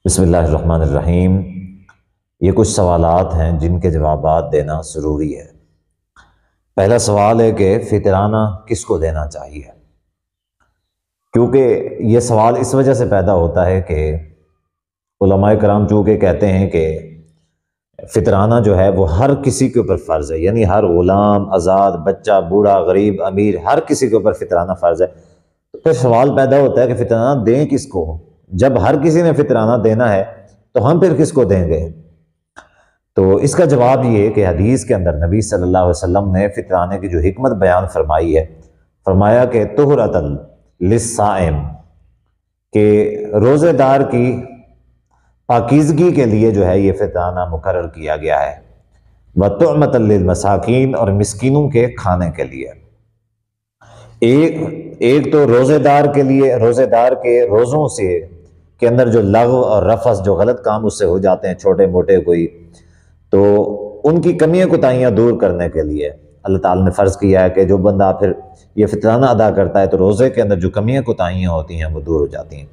بسم اللہ الرحمن الرحیم۔ یہ کچھ سوالات ہیں جن کے جوابات دینا ضروری ہے۔ پہلا سوال ہے کہ فطرانہ کس کو دینا چاہیے، کیونکہ یہ سوال اس وجہ سے پیدا ہوتا ہے کہ علماء کرام چونکہ کہتے ہیں کہ فطرانہ جو ہے وہ ہر کسی کے اوپر فرض ہے، یعنی ہر غلام، آزاد، بچہ، بوڑھا، غریب، امیر، ہر کسی کے اوپر فطرانہ فرض ہے۔ تو پھر سوال پیدا ہوتا ہے کہ فطرانہ دیں کس کو؟ جب ہر کسی نے فطرانہ دینا ہے تو ہم پھر کس کو دیں گے؟ تو اس کا جواب یہ ہے کہ حدیث کے اندر نبی صلی اللہ علیہ وسلم نے فطرانے کی جو حکمت بیان فرمائی ہے، فرمایا کہ طہرۃ للصائم، کہ روزے دار کی پاکیزگی کے لیے جو ہے یہ فطرانہ مقرر کیا گیا ہے، وطعمۃ للمساکین، اور مسکینوں کے کھانے کے لیے۔ ایک تو روزے دار کے لیے، روزے دار کے روزوں سے کے اندر جو لغو اور رفث، جو غلط کام اس سے ہو جاتے ہیں چھوٹے موٹے کوئی، تو ان کی کمیاں کوتاہیاں دور کرنے کے لیے اللہ تعالیٰ نے فرض کیا ہے کہ جو بندہ پھر یہ فطرانہ ادا کرتا ہے تو روزے کے اندر جو کمیاں کوتاہیاں ہوتی ہیں وہ دور ہو جاتی ہیں۔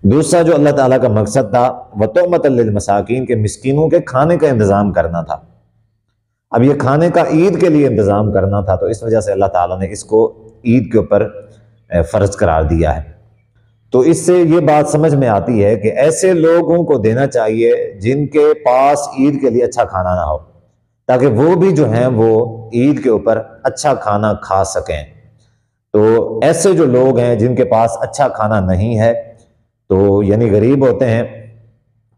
دوسرا جو اللہ تعالیٰ کا مقصد تھا، وطعمۃ للمساکین، کے مسکینوں کے کھانے کا انتظام کرنا تھا۔ اب یہ کھانے کا عید کے لیے انتظام کرنا تھا، تو اس وجہ سے اللہ تعالیٰ نے اس کو عید کے اوپر فرض قرار دیا ہے۔ تو اس سے یہ بات سمجھ میں آتی ہے کہ ایسے لوگوں کو دینا چاہیے جن کے پاس عید کے لیے اچھا کھانا نہ ہو، تاکہ وہ بھی جو ہیں وہ عید کے اوپر اچھا کھانا کھا سکیں۔ تو ایسے جو لوگ ہیں جن کے پاس اچھا کھانا نہیں ہے، تو یعنی غریب ہوتے ہیں،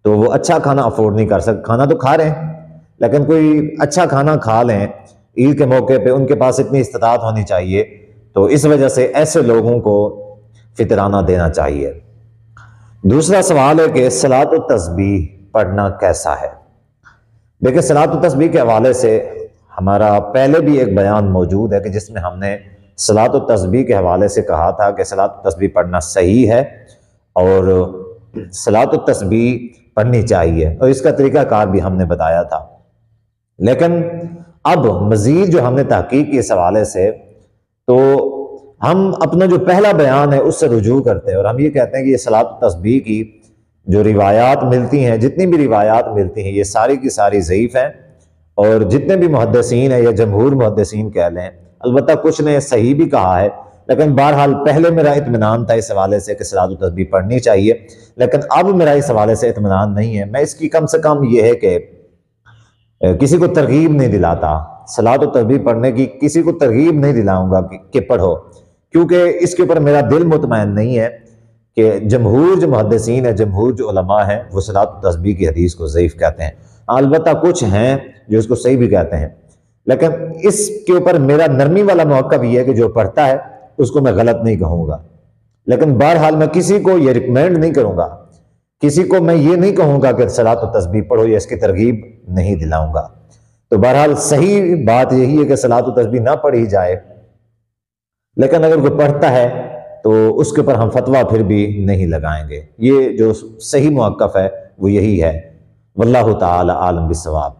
تو وہ اچھا کھانا افورڈ نہیں کر سکتے، کھانا تو کھا رہے ہیں لیکن کوئی اچھا کھانا کھا لیں عید کے موقع پہ، ان کے پاس اتنی استطاعت ہونی چاہیے، تو اس وجہ سے ایسے لوگوں کو فطرانہ دینا چاہیے۔ دوسرا سوال ہے کہ صلاۃ التسبیح پڑھنا کیسا ہے؟ دیکھیں، صلاۃ التسبیح کے حوالے سے ہمارا پہلے بھی ایک بیان موجود ہے کہ جس میں ہم نے صلاۃ التسبیح کے حوالے سے کہا تھا کہ صلاۃ التسبیح پڑھنا صحیح ہے اور صلاۃ التسبیح پڑھنی چاہیے، اور اس کا طریقہ کار بھی ہم نے بتایا تھا۔ لیکن اب مزید جو ہم نے تحقیق کی اس حوالے سے، تو ہم اپنا جو پہلا بیان ہے اس سے رجوع کرتے ہیں، اور ہم یہ کہتے ہیں کہ یہ صلاۃ التسبیح کی جو روایات ملتی ہیں، جتنی بھی روایات ملتی ہیں، یہ ساری کی ساری ضعیف ہیں، اور جتنے بھی محدثین ہیں یا جمہور محدثین کہہ لیں، البتہ کچھ نے صحیح بھی کہا ہے، لیکن بہرحال پہلے میرا اطمینان تھا اس حوالے سے کہ صلاۃ التسبیح پڑھنی چاہیے، لیکن اب میرا اس حوالے سے اطمینان نہیں ہے۔ میں اس کی کم سے کم یہ ہے کہ کسی کو ترغیب نہیں دلاتا صلاۃ التسبیح پڑھنے کی، کسی کو ترغیب نہیں دلاؤں گا کہ پڑھو، کیونکہ اس کے اوپر میرا دل مطمئن نہیں ہے کہ جمہور جو محدثین ہیں، جمہور جو علماء ہیں، وہ صلاۃ التسبیح کی حدیث کو ضعیف کہتے ہیں۔ البتہ کچھ ہیں جو اس کو صحیح بھی کہتے ہیں، لیکن اس کے اوپر میرا نرمی والا موقف یہ ہے کہ جو پڑھتا ہے اس کو میں غلط نہیں کہوں گا، لیکن بہرحال میں کسی کو یہ ریکمینڈ نہیں کروں گا، کسی کو میں یہ نہیں کہوں گا کہ صلاۃ التسبیح پڑھو، یا اس کی ترغیب نہیں دلاؤں گا۔ تو بہرحال صحیح بات یہی ہے کہ صلاۃ التسبیح نہ پڑھی جائے، لیکن اگر کوئی پڑھتا ہے تو اس کے اوپر ہم فتویٰ پھر بھی نہیں لگائیں گے۔ یہ جو صحیح موقف ہے وہ یہی ہے، واللہ تعالی عالم بالصواب۔